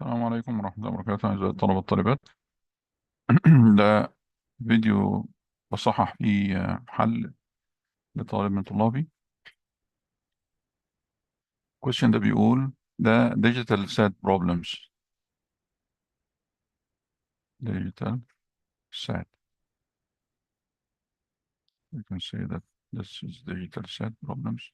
السلام عليكم ورحمة الله وبركاته أعزائي الطلبة والطالبات. ده فيديو بصحح فيه حل لطالب من طلابي. question ده بيقول ده digital set problems. digital set. You can say that this is digital set problems.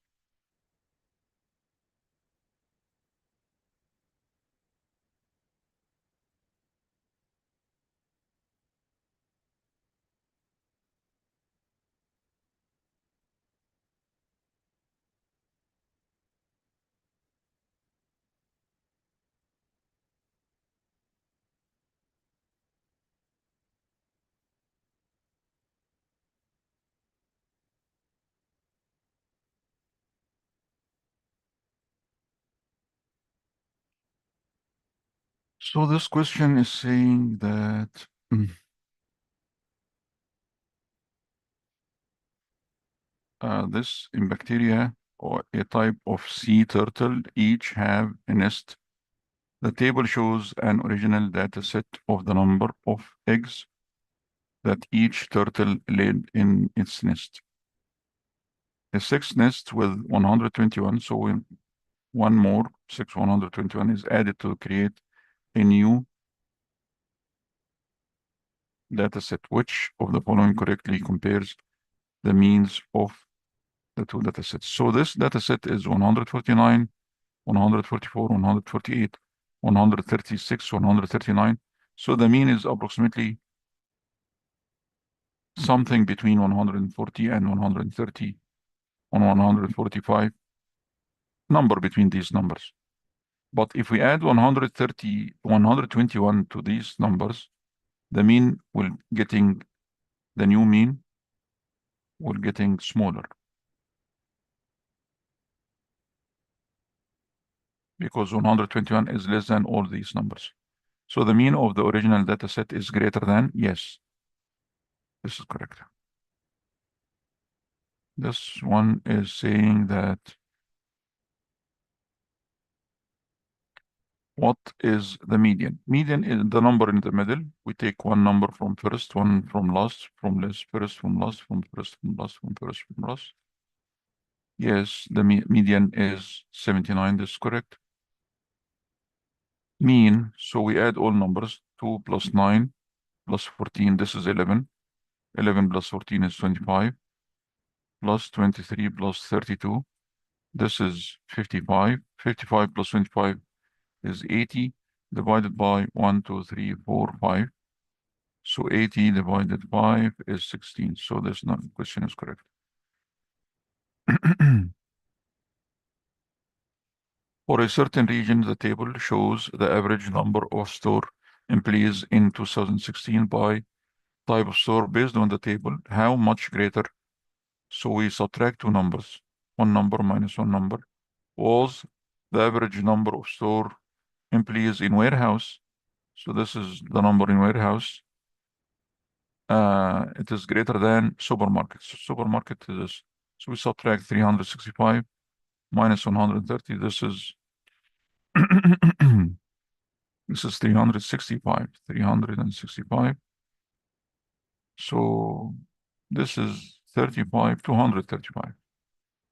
So this question is saying that this in bacteria or a type of sea turtle each have a nest. The table shows an original data set of the number of eggs that each turtle laid in its nest. A sixth nest with 121, so when one more, 121 is added to create a new data set. Which of the following correctly compares the means of the two data sets? So this data set is 149, 144, 148, 136, 139. So the mean is approximately something between 140 and 130 on 145, number between these numbers. But if we add 130, 121 to these numbers, the mean will getting, the new mean will getting smaller, because 121 is less than all these numbers. So the mean of the original data set is greater than, yes, this is correct. This one is saying that what is the median? Median is the number in the middle. We take one number from first, one from last, from less first, from last, from first, from last, from first, from last. Yes, the median is 79. This is correct. Mean, so we add all numbers. 2 plus 9 plus 14, this is 11. 11 plus 14 is 25. Plus 23 plus 32, this is 55. 55 plus 25 is 80. Divided by 1, 2, 3, 4, 5. So 80 divided 5 is 16. So this question is correct. For a certain region, the table shows the average number of store employees in 2016 by type of store based on the table. How much greater? So we subtract two numbers. One number minus one number was the average number of store employees in warehouse. So this is the number in warehouse. It is greater than supermarket. So supermarket is this. So we subtract 365 minus 130. This is this is 365. 365. So this is 35, 235.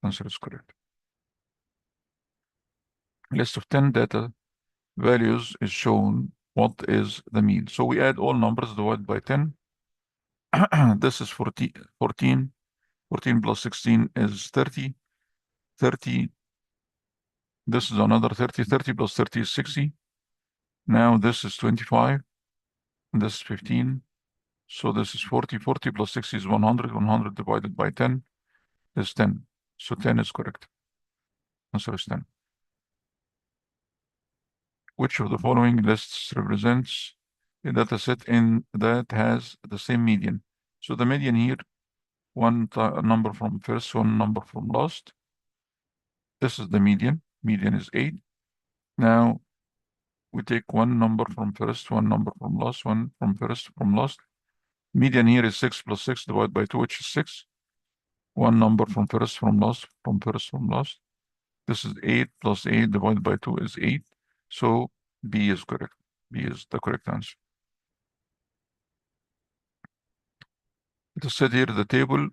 Answer is correct. List of 10 data values is shown. What is the mean? So we add all numbers divided by 10. This is 14. 14 plus 16 is 30. 30. This is another 30. 30 plus 30 is 60. Now this is 25. And this is 15. So this is 40. 40 plus 60 is 100. 100 divided by 10 is 10. So 10 is correct. Answer is 10. Which of the following lists represents a data set in that has the same median? So the median here, one number from first, one number from last. This is the median. Median is 8. Now we take one number from first, one number from last, one from first, from last. Median here is 6 plus 6 divided by 2, which is 6. One number from first, from last, from first, from last. This is 8 plus 8 divided by 2 is 8. So B is correct. B is the correct answer. It is said here the table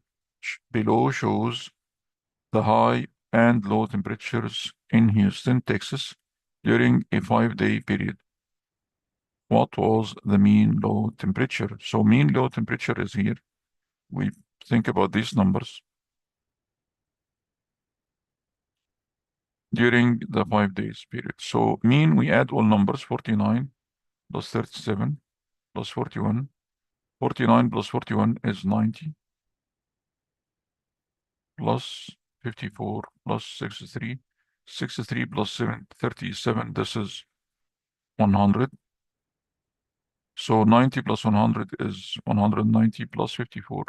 below shows the high and low temperatures in Houston, Texas during a 5-day period. What was the mean low temperature? So mean low temperature is here. We think about these numbers during the 5 days period. So mean, we add all numbers, 49 plus 37 plus 41. 49 plus 41 is 90 plus 54 plus 63. 63 plus 7, 37. This is 100. So 90 plus 100 is 190 plus 54.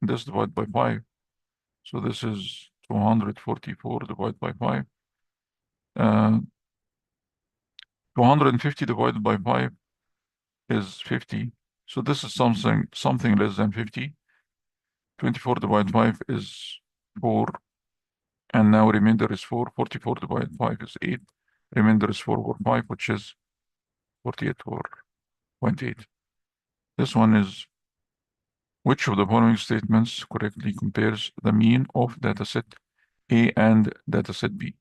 This divided by 5. So this is 244 divided by 5. 250 divided by 5 is 50. So this is something less than 50. 24 divided by 5 is 4. And now remainder is 4. 44 divided by 5 is 8. Remainder is 4 over 5, which is 48 or 0.8. This one is, which of the following statements correctly compares the mean of dataset A and dataset B?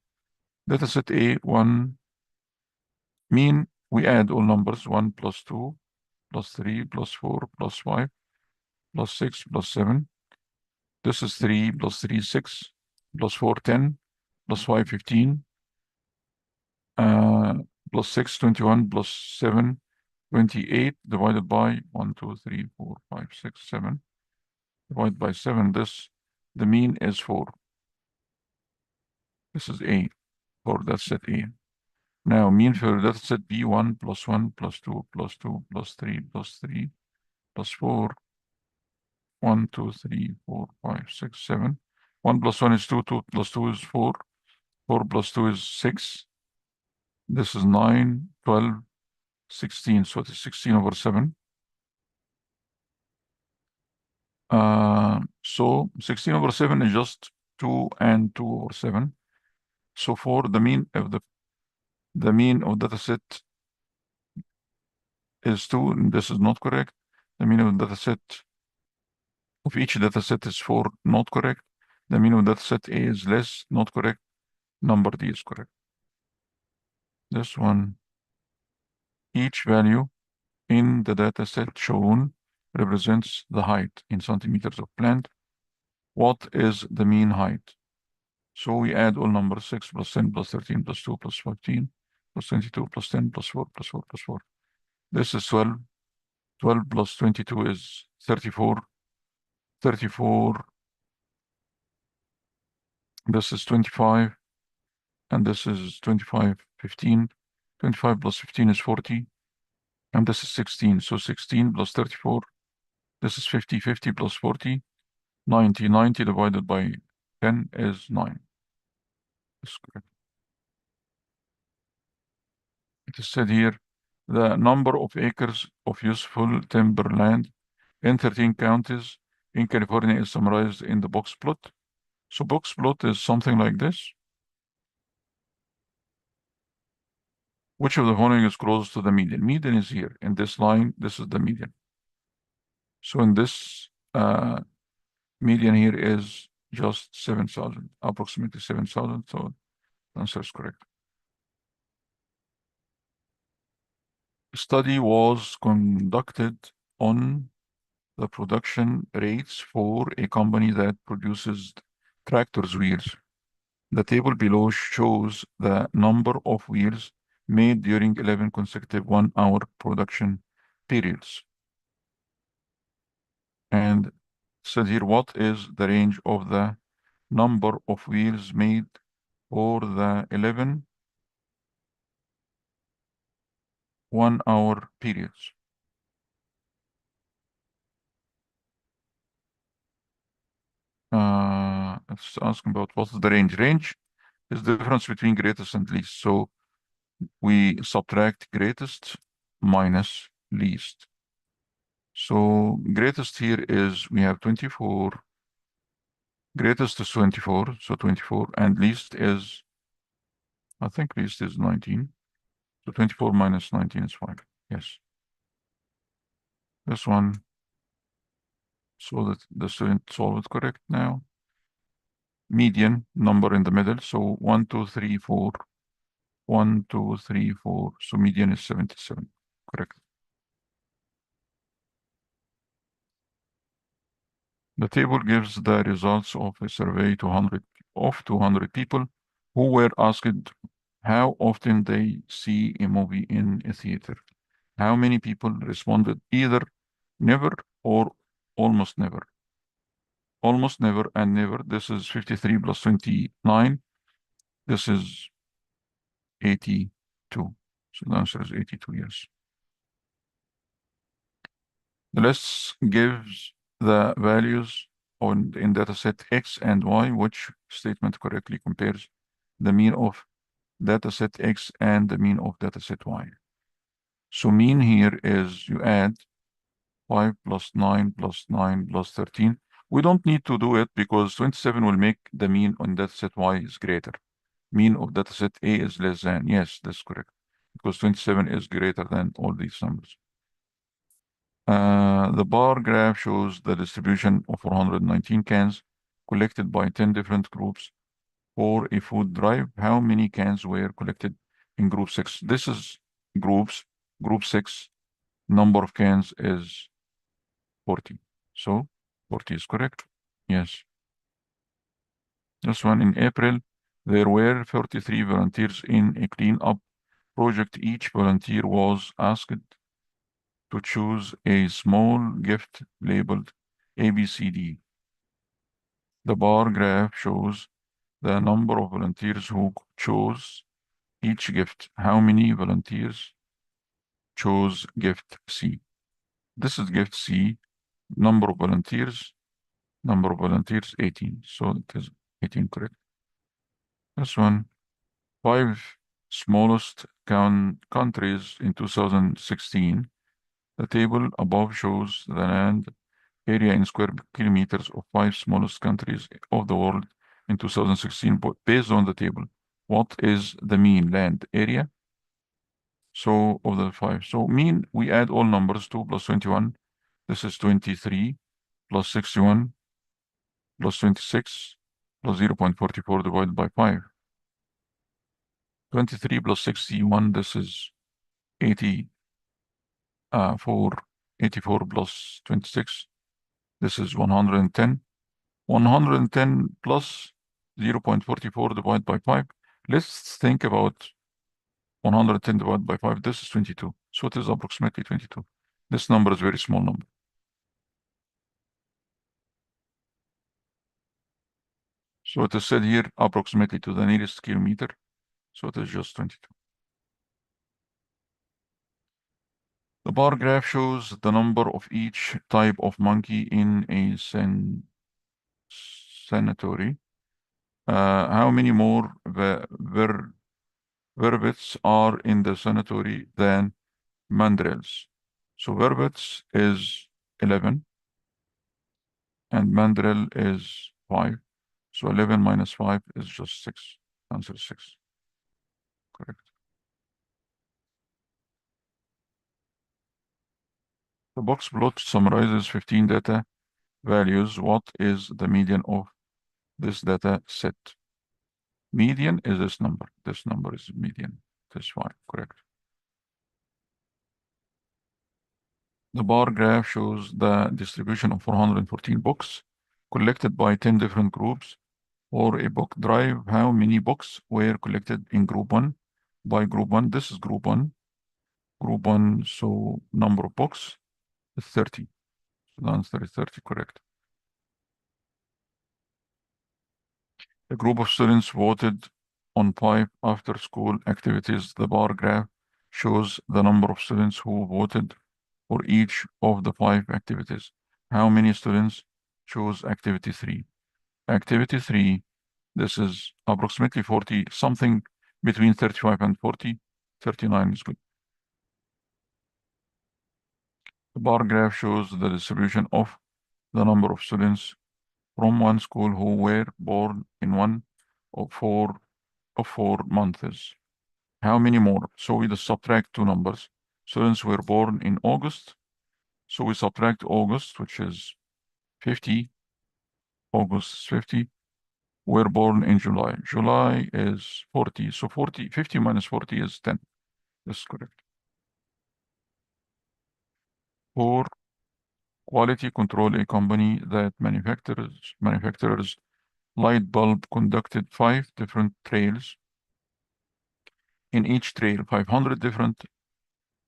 Dataset A, 1, mean, we add all numbers, 1 plus 2 plus 3 plus 4 plus 5 plus 6 plus 7. This is 3 plus 3, 6 plus 4, 10 plus 5, 15 plus 6, 21 plus 7, 28 divided by 1, 2, 3, 4, 5, 6, 7 divided by 7. The mean is 4. This is A for dataset A. Now mean for dataset B, 1 plus 1 plus 2 plus 2 plus 3 plus 3 plus 4. 1, 2, 3, 4, 5, 6, 7. 1 plus 1 is 2, 2 plus 2 is 4. 4 plus 2 is 6. This is 9, 12, 16. So it is 16 over 7. So 16 over 7 is just 2 and 2 over 7. So for the mean of data set is 2, and this is not correct. The mean of data set of each data set is 4, not correct. The mean of data set A is less, not correct. Number D is correct. This one, each value in the data set shown represents the height in centimeters of plant. What is the mean height? So we add all numbers, 6 plus 10 plus 13 plus 2 plus 15 plus 22 plus 10 plus 4 plus 4 plus 4. This is 12. 12 plus 22 is 34. 34. This is 25. And this is 25, 15. 25 plus 15 is 40. And this is 16. So 16 plus 34. This is 50. 50 plus 40. 90. 90 divided by 10 is 9. That's correct. It is said here, the number of acres of useful timberland in 13 counties in California is summarized in the box plot. So box plot is something like this. Which of the following is close to the median? Median is here. In this line, this is the median. So in this median here is just 7,000, approximately 7,000. So the answer is correct. A study was conducted on the production rates for a company that produces tractors' wheels. The table below shows the number of wheels made during 11 consecutive 1-hour production periods. And said here, what is the range of the number of wheels made for the 11 1-hour periods? It's asking about what is the range. Range is the difference between greatest and least. So we subtract greatest minus least. So greatest here is, we have 24. Greatest is 24, so 24. And least is, I think least is 19. So 24 minus 19 is 5. Yes. This one, so that the student solved it correct now. Median number in the middle. So 1, 2, 3, 4. 1, 2, 3, 4. So median is 77. Correct. The table gives the results of a survey of 200 people who were asked how often they see a movie in a theater. How many people responded either never or almost never? Almost never and never. This is 53 plus 29. This is 82. So the answer is 82, yes. The list gives the values in dataset X and Y, which statement correctly compares the mean of dataset X and the mean of dataset Y. So mean here is you add 5 plus 9 plus 9 plus 13. We don't need to do it because 27 will make the mean on dataset Y is greater. Mean of dataset A is less than. Yes, that's correct. Because 27 is greater than all these numbers. The bar graph shows the distribution of 419 cans collected by 10 different groups for a food drive. How many cans were collected in group 6? This is groups. Group 6, number of cans is 40. So 40 is correct. Yes. This one in April, there were 33 volunteers in a cleanup project. Each volunteer was asked to choose a small gift labeled ABCD. The bar graph shows the number of volunteers who chose each gift. How many volunteers chose gift C? This is gift C. Number of volunteers 18. So it is 18 correct. This one, 5 smallest countries in 2016. The table above shows the land area in square kilometers of 5 smallest countries of the world in 2016, but based on the table. What is the mean land area? So of the 5. So mean, we add all numbers. 2 plus 21. This is 23 plus 61 plus 26 plus 0.44 divided by 5. 23 plus 61, this is 84 plus 26. This is 110. 110 plus 0.44 divided by 5. Let's think about 110 divided by 5. This is 22. So it is approximately 22. This number is a very small number. So it is said here approximately to the nearest kilometer. So it is just 22. The bar graph shows the number of each type of monkey in a sanatory. How many more vervets are in the sanatory than mandrills? So vervets is 11 and mandrill is 5. So 11 minus 5 is just 6. Answer is 6. Correct. The box plot summarizes 15 data values. What is the median of this data set? Median is this number. This number is median. This 5. Correct. The bar graph shows the distribution of 414 books collected by 10 different groups or a book drive. How many books were collected in group 1? By group 1, this is group 1. Group 1, so number of books is 30. So the answer is 30, correct. A group of students voted on 5 after-school activities. The bar graph shows the number of students who voted for each of the 5 activities. How many students chose activity 3? Activity 3, this is approximately 40, something between 35 and 40. 39 is good. The bar graph shows the distribution of the number of students from one school who were born in one of four months. How many more? So we just subtract two numbers. Students were born in August. So we subtract August, which is 50. August is 50. Were born in July. July is 40. So 50 minus 40 is 10. This is correct. 4. Quality control a company that manufactures light bulb conducted 5 different trails. In each trail, 500 different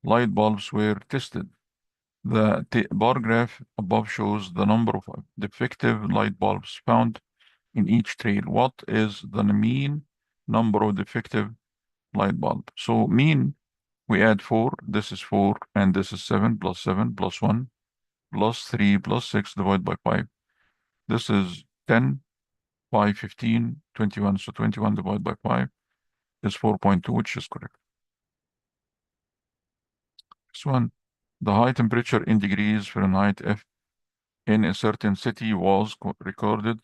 light bulbs were tested. The bar graph above shows the number of defective light bulbs found in each trail. What is the mean number of defective light bulb? So mean, we add 4, this is 4, and this is 7 plus 1 plus 3 plus 6 divided by 5. This is 10, 5, 15, 21. So 21 divided by 5 is 4.2, which is correct. This one, the high temperature in degrees Fahrenheit F in a certain city was recorded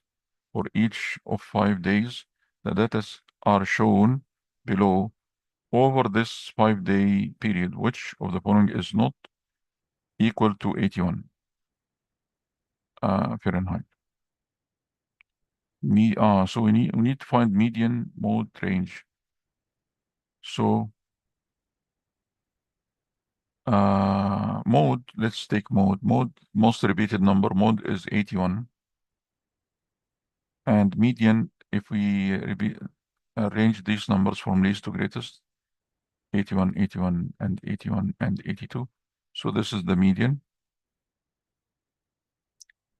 for each of 5 days. The data are shown below. Over this 5-day period, which of the following is not equal to 81 Fahrenheit? So we need to find median mode range. So mode, let's take mode. Mode, most repeated number, mode is 81. And median, if we arrange these numbers from least to greatest, 81, 81, and 81, and 82. So this is the median.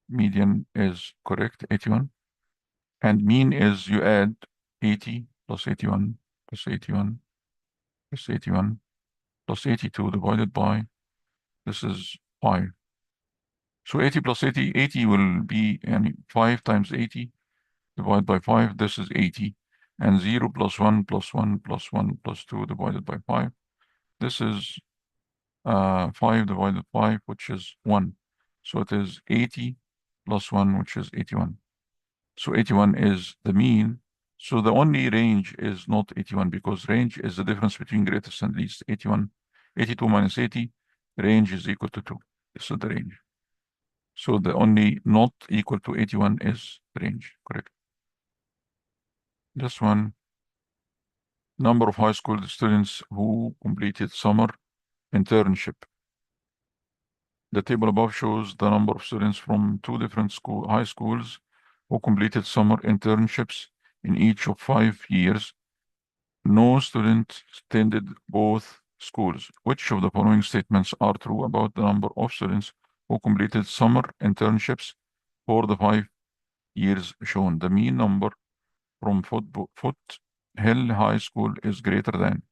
Median is correct, 81. And mean is you add 80 plus 81 plus 81 plus 81 plus 82 divided by, this is 5. So 80 plus 80, 80 will be 5 times 80 divided by 5, this is 80. And 0 plus 1 plus 1 plus 1 plus 2 divided by 5. This is 5 divided by 5, which is 1. So it is 80 plus 1, which is 81. So 81 is the mean. So the only range is not 81 because range is the difference between greatest and least. 81, 82 minus 80, range is equal to 2. This is the range. So the only not equal to 81 is range, correct? This one, number of high school students who completed summer internship. The table above shows the number of students from 2 different high schools who completed summer internships in each of 5 years. No student attended both schools. Which of the following statements are true about the number of students who completed summer internships for the 5 years shown? The mean number from Foothill High School is greater than.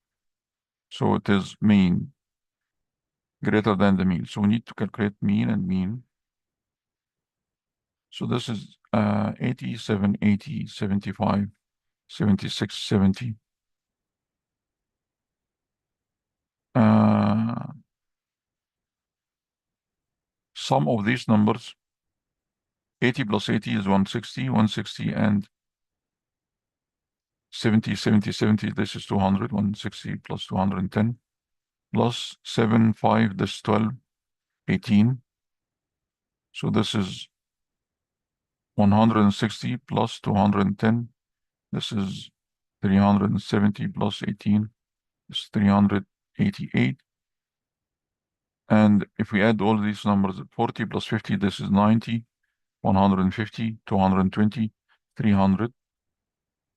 So it is mean greater than the mean. So we need to calculate mean and mean. So this is 87, 80, 75, 76, 70. Sum of these numbers, 80 plus 80 is 160, 160 and 70, 70, 70, this is 200, 160 plus 210, plus 7, 5, this is 12, 18. So this is 160 plus 210, this is 370 plus 18, this is 388. And if we add all these numbers, 40 plus 50, this is 90, 150, 220, 300.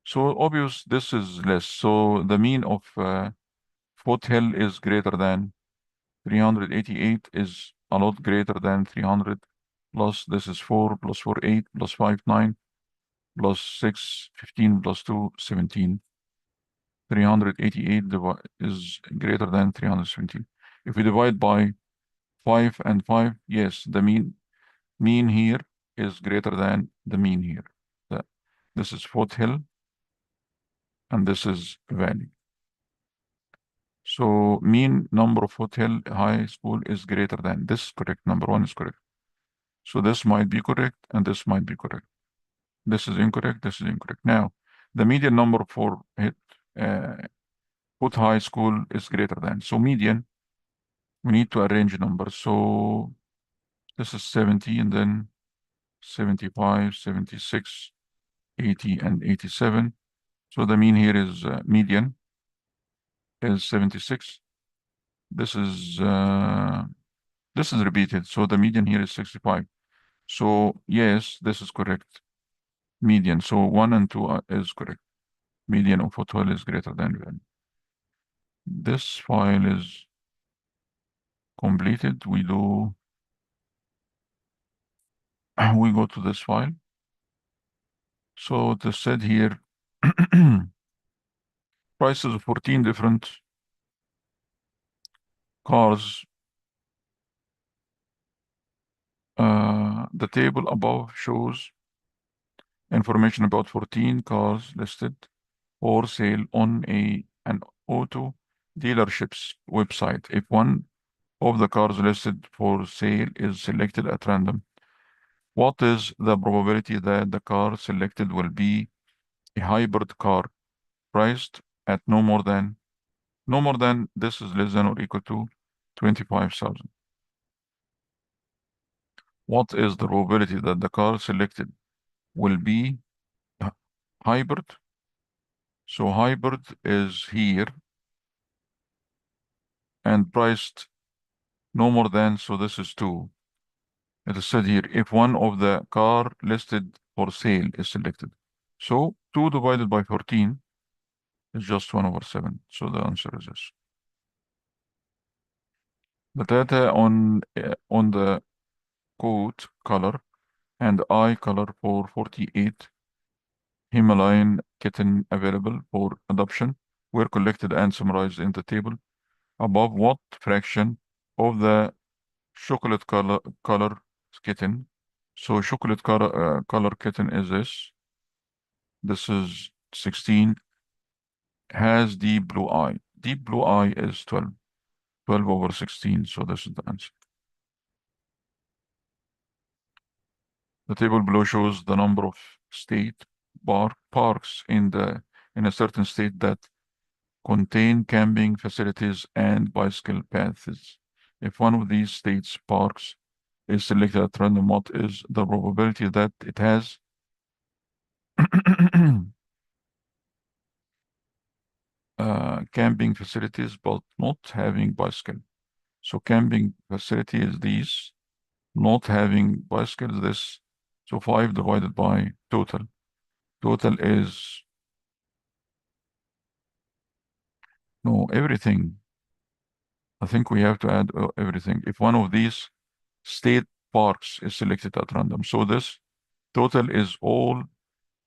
So obvious, this is less. So the mean of Foothill is greater than 388 is a lot greater than 300. Plus this is 4 plus 4, 8 plus 5, 9 plus 6, 15 plus 2, 17. 388 is greater than 317. If we divide by 5 and 5, yes, the mean here is greater than the mean here. This is Foothill and this is Valley. So mean number of Foothill High School is greater than. This is correct. Number 1 is correct. So this might be correct and this might be correct. This is incorrect. This is incorrect. Now, the median number for put high school is greater than. So median, we need to arrange numbers. So this is 70 and then 75, 76, 80, and 87. So the mean here is median is 76. This is repeated. So the median here is 65. So yes, this is correct. Median. So 1 and 2 is correct. Median of 12 is greater than 1. This file is completed. We go to this file. So it is said here prices of 14 different cars. The table above shows information about 14 cars listed for sale on an auto dealership's website. If one of the cars listed for sale is selected at random, what is the probability that the car selected will be a hybrid car priced at no more than this is less than or equal to 25,000? What is the probability that the car selected will be hybrid? So hybrid is here and priced no more than, so this is 2. It is said here, if one of the car listed for sale is selected. So 2 divided by 14 is just 1/7. So the answer is this. The data on the coat color and eye color for 48 Himalayan kitten available for adoption were collected and summarized in the table above. What fraction of the chocolate color kitten? So chocolate color kitten is this. This is 16. Has deep blue eye. Deep blue eye is 12. 12/16. So this is the answer. The table below shows the number of state parks in a certain state that contain camping facilities and bicycle paths. If one of these states' parks is selected at random, what is the probability that it has camping facilities but not having bicycle? So camping facility is these, not having bicycles this. So 5 divided by total. Total is no everything. I think we have to add everything. If one of these state parks is selected at random. So this total is all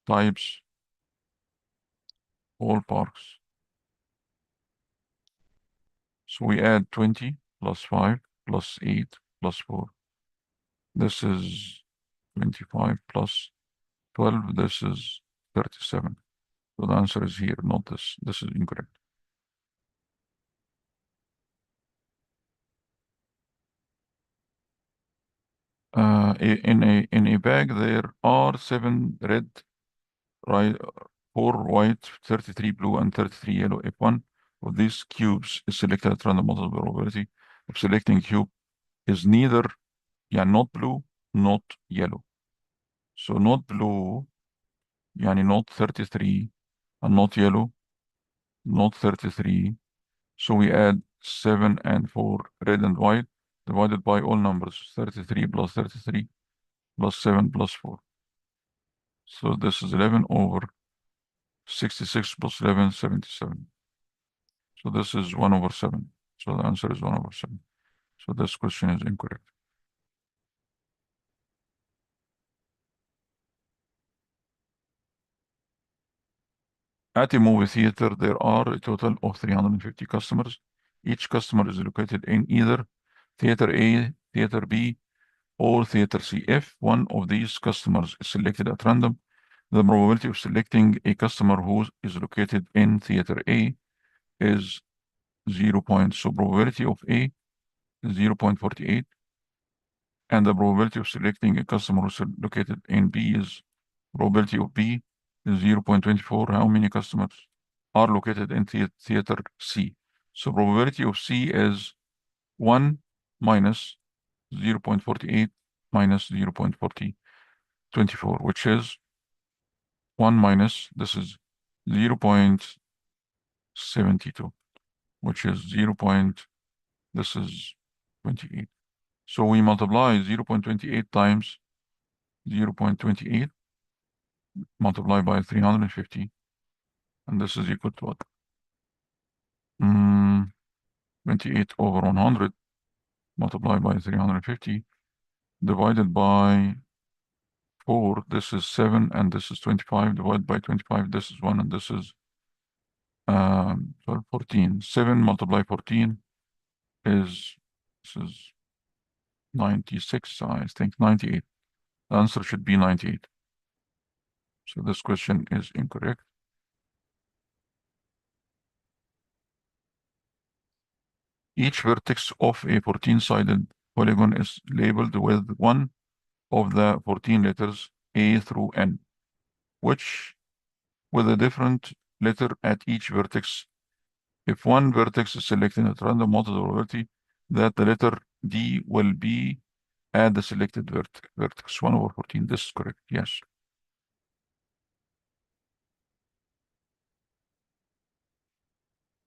types, all parks. So we add 20 plus 5 plus 8 plus 4. This is 25 plus 12. This is 37. So the answer is here, not this. This is incorrect. In a bag, there are 7 red, right, 4 white, 33 blue, and 33 yellow. If one of these cubes is selected at random, what is the probability of selecting cube is neither, yeah, not blue, not yellow. So not blue, يعني not 33, and not yellow, not 33. So we add 7 and 4, red and white, divided by all numbers, 33 plus 33 plus 7 plus 4. So this is 11/66 plus 11, 77. So this is 1/7. So the answer is 1/7. So this question is incorrect. At a movie theater, there are a total of 350 customers. Each customer is located in either Theater A, Theater B, or Theater C. If one of these customers is selected at random, the probability of selecting a customer who is located in Theater A is 0. So probability of A is 0.48, and the probability of selecting a customer who is located in B is probability of B is 0.24. How many customers? are located in theater C. So probability of C is 1 minus 0.48 minus 0.24, which is 1 minus, this is 0.72, which is 0. This is 28. So we multiply 0.28 times 0.28 multiplied by 350, and this is equal to what? 28 over 100 multiplied by 350 divided by 4, this is 7, and this is 25, divided by 25, this is 1, and this is 14. 7 multiplied 14 is, this is 96, I think 98. The answer should be 98. So this question is incorrect. Each vertex of a 14-sided polygon is labeled with one of the 14 letters A through N, which with a different letter at each vertex. If one vertex is selected at random, what is the probability that the letter D will be at the selected vertex? 1 over 14. This is correct. Yes.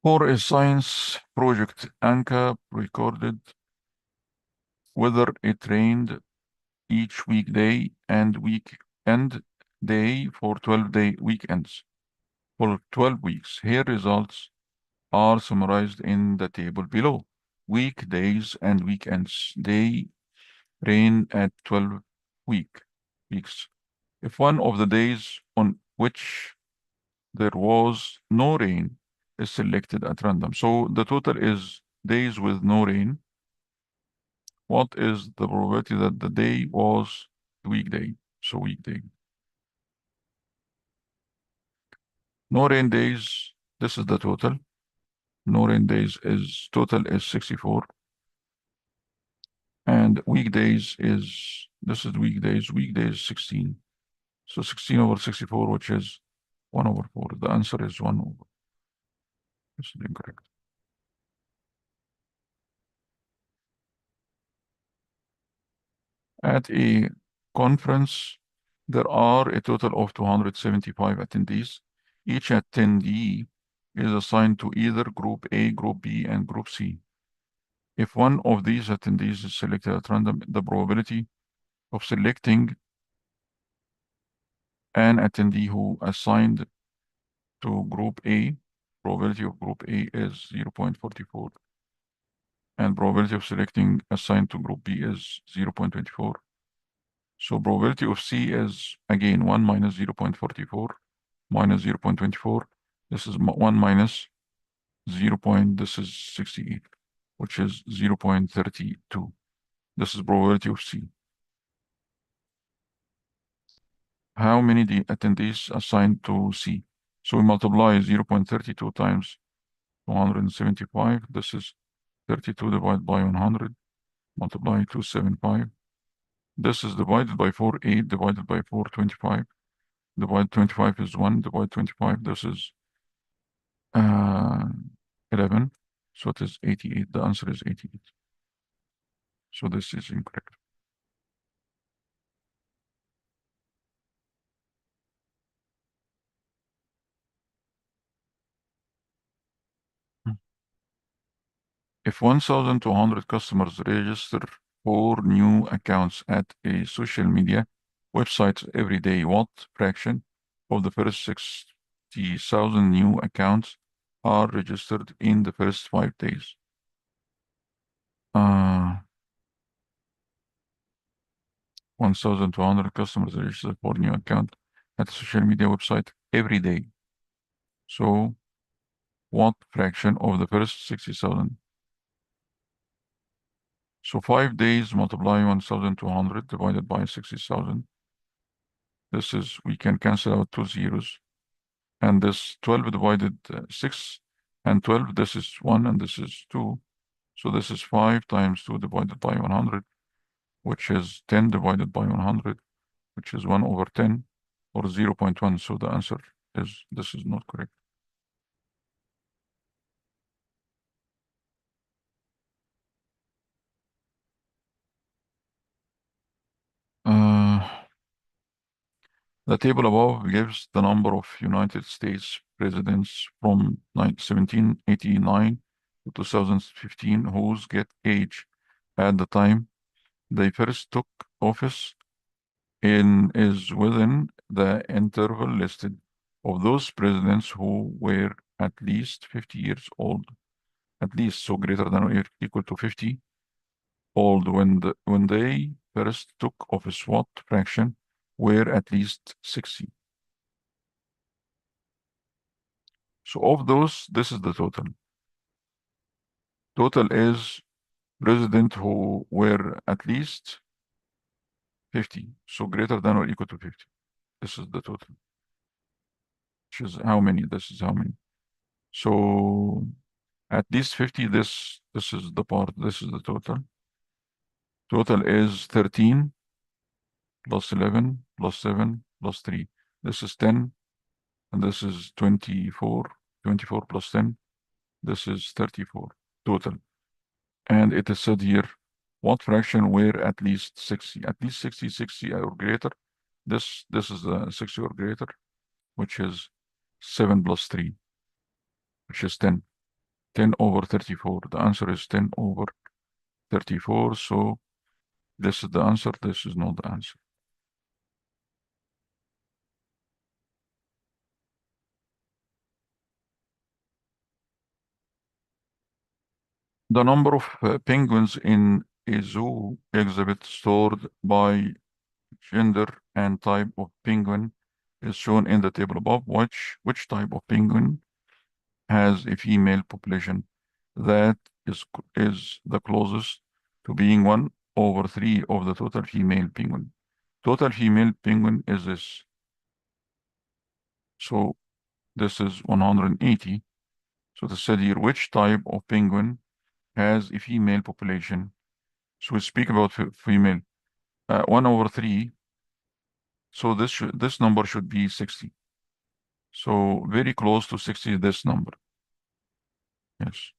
For a science project, Anka recorded whether it rained each weekday and weekend day for 12-day weekends for 12 weeks. Here results are summarized in the table below. Weekdays and weekends. They rain at 12 weeks. If one of the days on which there was no rain is selected at random. So the total is days with no rain. What is the probability that the day was weekday? So weekday. No rain days, this is the total. No rain days is total is 64. And weekdays is, this is weekdays 16. So 16 over 64, which is 1 over 4. The answer is 1 over. This is incorrect. At a conference, there are a total of 275 attendees. Each attendee is assigned to either Group A, Group B, and Group C. If one of these attendees is selected at random, the probability of selecting an attendee who assigned to Group A, probability of Group A is 0.44, and probability of selecting assigned to Group B is 0.24. So probability of C is again 1 minus 0.44 minus 0.24. This is 1 minus 0. This is 68, which is 0.32. This is probability of C. How many attendees assigned to C? So we multiply 0.32 times 275. This is 32 divided by 100, multiply 275. This is divided by 4, 8, divided by 4, 25. Divide 25 is 1, divide 25, this is 11. So it is 88. The answer is 88. So this is incorrect. If 1,200 customers register 4 new accounts at a social media website every day, what fraction of the first 60,000 new accounts are registered in the first 5 days? 1,200 customers register 4 new accounts at a social media website every day. So what fraction of the first 60,000? So 5 days multiply 1,200 divided by 60,000. This is, we can cancel out 2 zeros. And this 12 divided 6 and 12, this is 1 and this is 2. So this is 5 times 2 divided by 100, which is 10 divided by 100, which is 1 over 10 or 0.1. So the answer is, this is not correct. The table above gives the number of United States presidents from 1789 to 2015 whose get age at the time they first took office in is within the interval listed of those presidents who were at least 50 years old, at least, so greater than or equal to 50 old when they first took office. What fraction were at least 60? So of those, this is the total. Total is president who were at least 50, so greater than or equal to 50. This is the total, which is how many? This is how many. So at least 50, this is the part, this is the total. Total is 13 plus 11 plus 7 plus 3. This is 10, and this is 24. 24 plus 10, this is 34 total. And it is said here, what fraction were at least 60? At least 60, 60 or greater. This is 60 or greater, which is 7 plus 3, which is 10. 10 over 34. The answer is 10 over 34. So this is the answer. This is not the answer. The number of penguins in a zoo exhibit stored by gender and type of penguin is shown in the table above. Which type of penguin has a female population that is the closest to being 1/3 of the total female penguin? Total female penguin is this. So this is 180. So the said here, which type of penguin has a female population? So we speak about female. 1/3. So this number should be 60. So very close to 60 this number. Yes.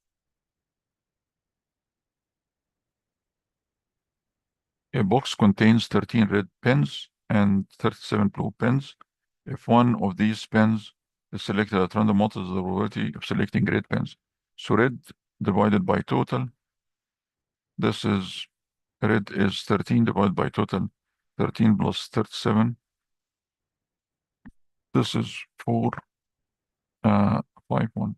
A box contains 13 red pens and 37 blue pens. If one of these pens is selected at random, what is the probability of selecting red pens? So red divided by total. This is red is 13 divided by total. 13 plus 37. This is 4, 5, 1.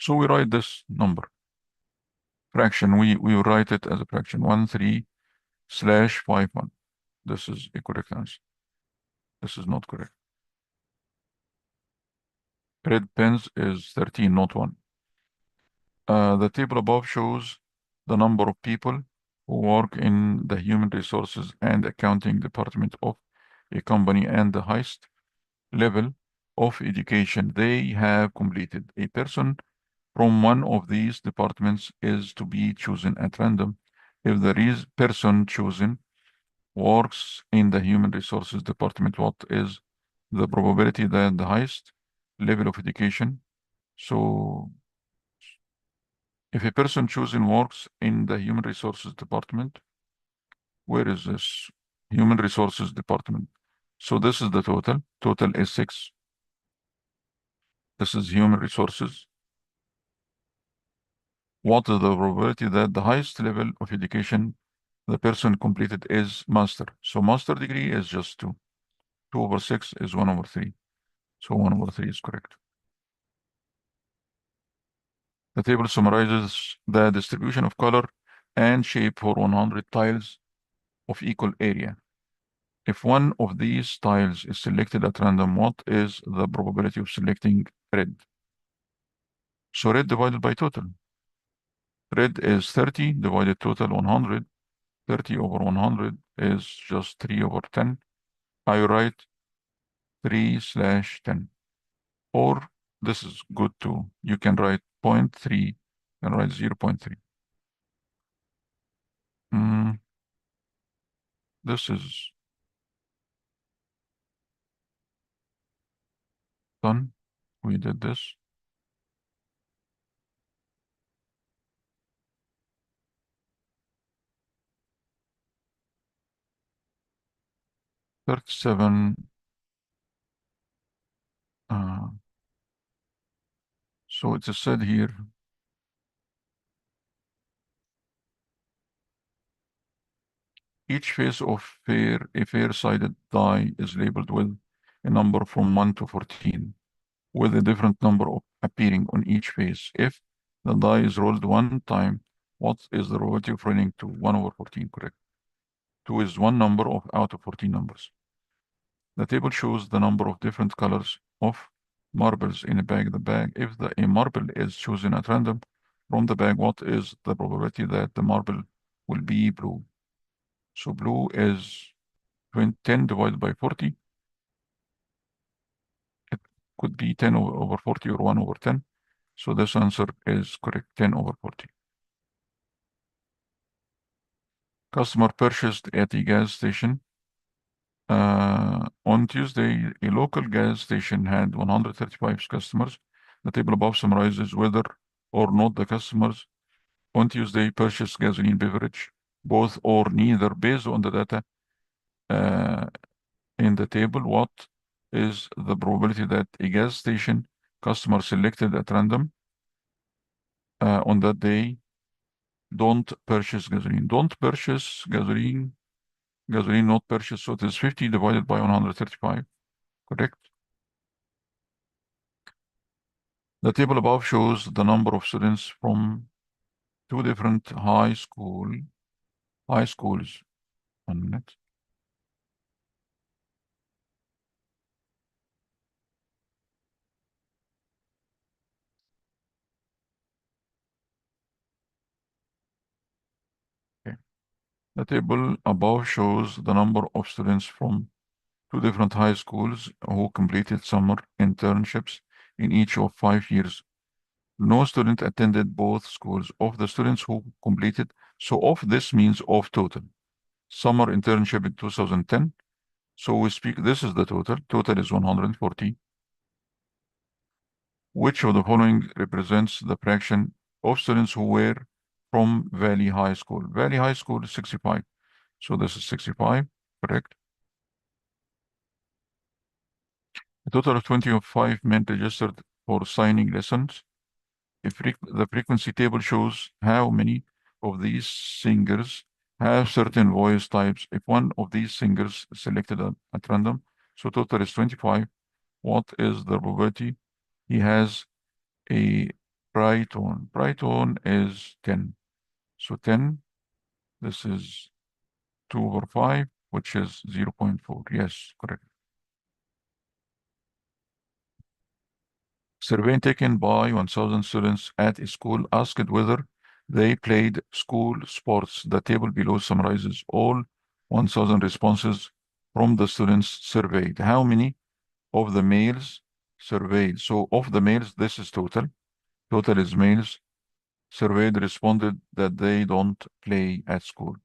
So we write this number. Fraction, we write it as a fraction. 13/51. This is a correct answer. This is not correct. Red pens is 13, not 1. The table above shows the number of people who work in the human resources and accounting department of a company and the highest level of education they have completed. A person from one of these departments is to be chosen at random. If the person chosen works in the human resources department, what is the probability that the highest level of education? So if a person chosen works in the human resources department, where is this? Human resources department. So this is the total. Total is 6. This is human resources. What is the probability that the highest level of education the person completed is master? So master degree is just 2. 2/6 is 1/3. So 1/3 is correct. The table summarizes the distribution of color and shape for 100 tiles of equal area. If one of these tiles is selected at random, what is the probability of selecting red? So red divided by total. Red is 30 divided total 100. 30 over 100 is just 3/10. I write 3/10. Or this is good too. You can write 0.3 and write 0.3. This is done. We did this. 37. So it is said here, each face of a fair-sided die is labeled with a number from 1 to 14, with a different number appearing on each face. If the die is rolled one time, what is the probability of running to 1 over 14? Correct. 2 is one number out of 14 numbers. The table shows the number of different colors of marbles in a bag. If a marble is chosen at random from the bag, what is the probability that the marble will be blue? So blue is 10 divided by 40. It could be 10 over 40 or 1 over 10. So this answer is correct, 10 over 40. Customer purchased at a gas station. On Tuesday, a local gas station had 135 customers. The table above summarizes whether or not the customers on Tuesday purchased gasoline beverage, both or neither, based on the data in the table. What is the probability that a gas station customer selected at random on that day don't purchase gasoline? Don't purchase gasoline, not purchase. So it is 50 divided by 135, correct? The table above shows the number of students from two different high schools. 1 minute. Okay. The table above shows the number of students from two different high schools who completed summer internships in each of 5 years. No student attended both schools. Of the students who completed, so of this means of total. Summer internship in 2010. So we speak, this is the total. Total is 140. Which of the following represents the fraction of students who were from Valley High School? Valley High School is 65. So this is 65, correct? A total of 25 men registered for signing lessons. The frequency table shows how many of these singers have certain voice types. If one of these singers is selected at random, so total is 25. What is the probability he has a tritone? Tritone is 10. So 10, this is 2 over 5, which is 0.4. Yes, correct. Survey taken by 1,000 students at a school asked whether they played school sports. The table below summarizes all 1,000 responses from the students surveyed. How many of the males surveyed? So of the males, this is total. Total is males surveyed responded that they don't play at school.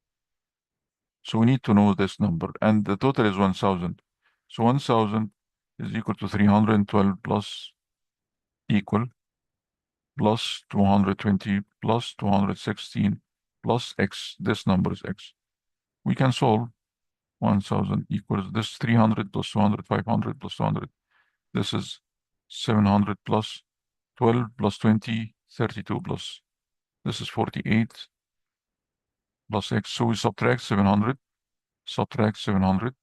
So we need to know this number. And the total is 1,000. So 1,000 is equal to 312 plus equal plus 220 plus 216 plus x. This number is x. We can solve 1,000 equals this 300 plus 200, 500 plus 200. This is 700 plus 12 plus 20, 32 plus. This is 48 plus x. So we subtract 700, subtract 700.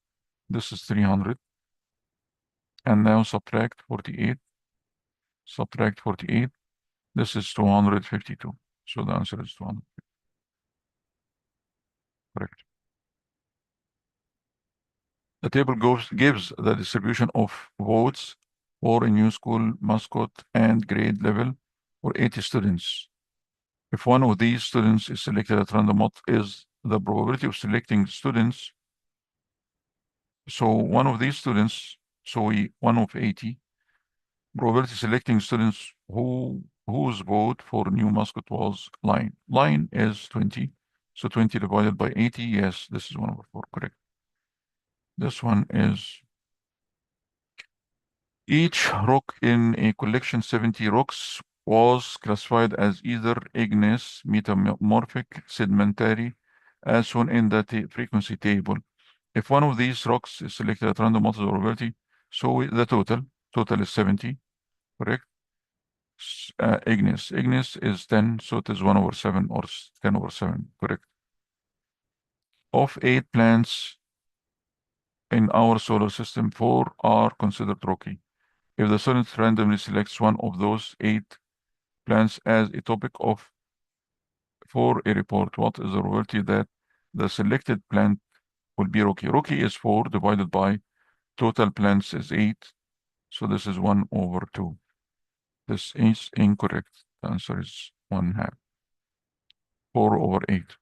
This is 300. And now subtract 48, subtract 48. This is 252. So the answer is 200. Correct. The table gives the distribution of votes for a new school mascot and grade level for 80 students. If one of these students is selected at random, what is the probability of selecting students? So one of these students, so one of 80, probability selecting students whose vote for new mascot was line. Line is 20. So 20 divided by 80, yes, this is 1 over 4, correct. This one is each rock in a collection 70 rocks was classified as either igneous, metamorphic, sedimentary, as shown in the frequency table. If one of these rocks is selected at random, what is the probability? So the total is 70, correct? Ignis is 10, so it is 1 over 7 or 10 over 7, correct? Of 8 planets in our solar system, 4 are considered rocky. If the sun randomly selects one of those 8 plants as a topic for a report, what is the probability that the selected plant will be rocky? Rocky is 4 divided by total plants is 8, so this is 1 over 2. This is incorrect. The answer is 1/2. 4 over 8.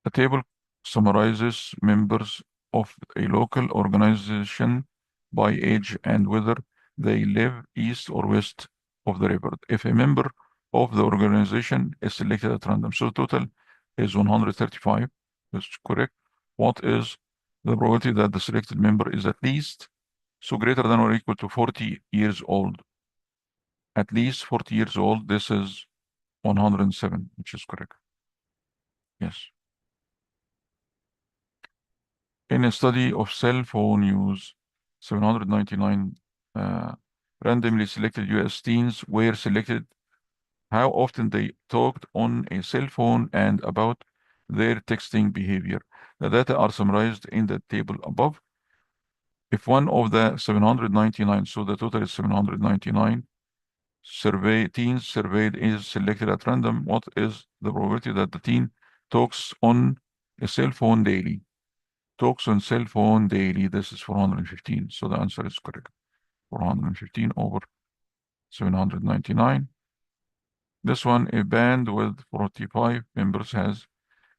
The table summarizes members of a local organization by age and whether they live east or west of the river. If a member of the organization is selected at random, so the total is 135. That's correct. What is the probability that the selected member is at least, so greater than or equal to 40 years old? At least 40 years old, this is 107, which is correct. Yes. In a study of cell phone use, 799 randomly selected US teens were selected how often they talked on a cell phone and about their texting behavior. The data are summarized in the table above. If one of the 799, so the total is 799, teens surveyed is selected at random, what is the probability that the teen talks on a cell phone daily? Talks on cell phone daily, this is 415, so the answer is correct. 415 over 799. This one, a band with 45 members has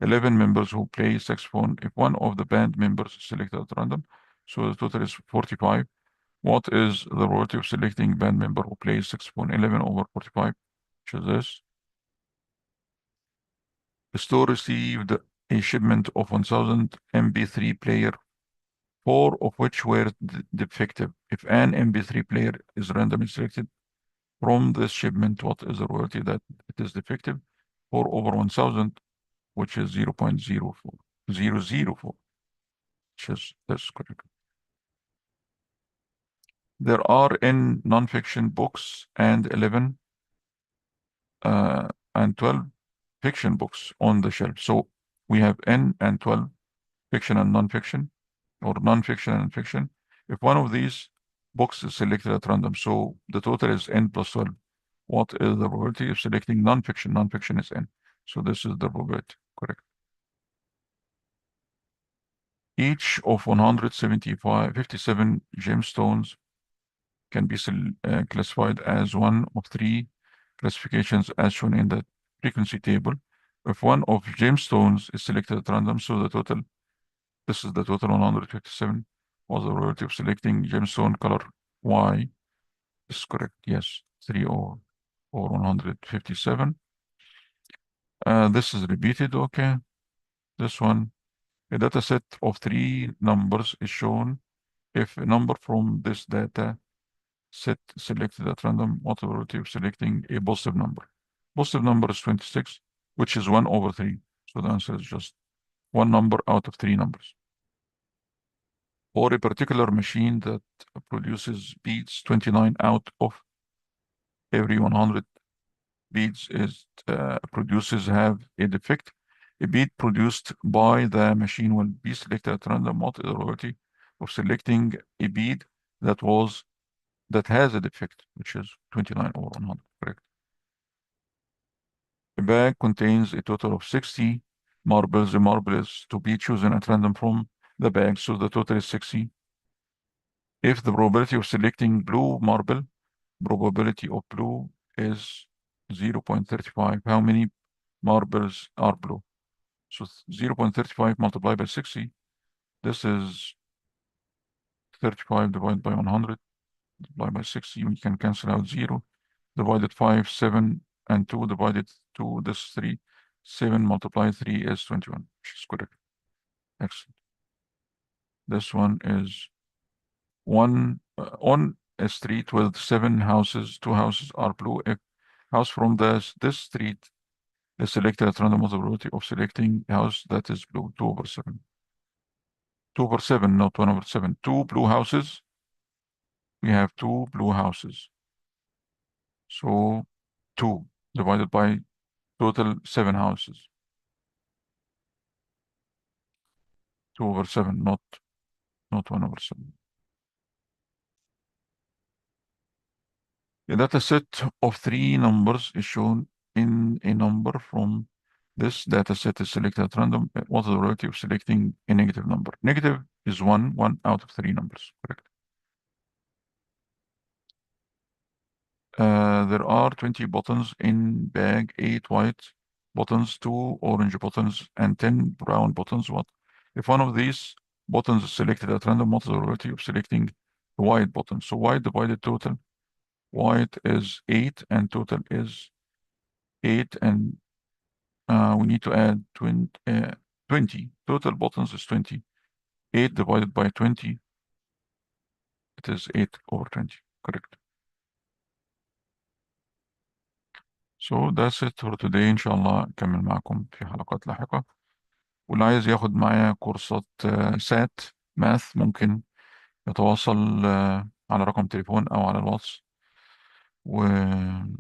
11 members who play saxophone. If one of the band members is selected at random, so the total is 45. What is the probability of selecting band member who plays saxophone? 11 over 45, which is this. The store received a shipment of 1,000 MP3 player, 4 of which were defective. If an MP3 player is randomly selected from this shipment, what is the probability that it is defective? 4 over 1,000, which is 0.04, 0.004, which is that's correct. There are in non-fiction books and 11 and 12 fiction books on the shelf. So we have N and 12 fiction and non-fiction, or non-fiction and fiction. If one of these books is selected at random, so the total is N plus 12. What is the probability of selecting non-fiction? Non-fiction is N. So this is the probability, correct. Each of 57 gemstones can be classified as one of 3 classifications as shown in the frequency table. If one of gemstones is selected at random, so the total, this is the total 157, was the probability of selecting gemstone color Y. This is correct, yes, 3 or 157. This is repeated, okay. This one, a data set of 3 numbers is shown. If a number from this data set selected at random, what the probability of selecting a positive number? Positive number is 26, which is 1 over 3. So the answer is just 1 number out of 3 numbers. Or a particular machine that produces beads, 29 out of every 100 beads produces have a defect. A bead produced by the machine will be selected at random. What is the probability of selecting a bead that has a defect, which is 29 over 100, correct? A bag contains a total of 60 marbles. The marble is to be chosen at random from the bag, so the total is 60. If the probability of selecting blue marble, probability of blue is 0.35. How many marbles are blue? So 0.35 multiplied by 60. This is 35 divided by 100, divided by 60. We can cancel out 0. Divided 5, 7, and 2 divided 2, this 3. 7 multiplied 3 is 21, which is correct. Excellent. This one is on a street with 7 houses, 2 houses are blue. If house from this street is selected at random with the probability of selecting a house that is blue. 2 over 7. 2 over 7, not 1 over 7. 2 blue houses. We have 2 blue houses. So 2 divided by total 7 houses. 2 over 7, not 1 over 7. A data set of 3 numbers is shown in a number from this data set is selected at random. What is the probability of selecting a negative number? Negative is 1 out of 3 numbers, correct? There are 20 buttons in bag, 8 white buttons, 2 orange buttons, and 10 brown buttons. What? If one of these buttons is selected at random, what is the probability of selecting the white button? So white divided total. White is 8 and total is 8, and we need to add 20. Total buttons is 20. 8 divided by 20, it is 8 over 20, correct. So that's it for today. إن شاء الله أكمل معكم في حلقات لاحقة. واللي عايز ياخد معايا كورسات سات ماث ممكن يتواصل على رقم تليفون أو على الواتس و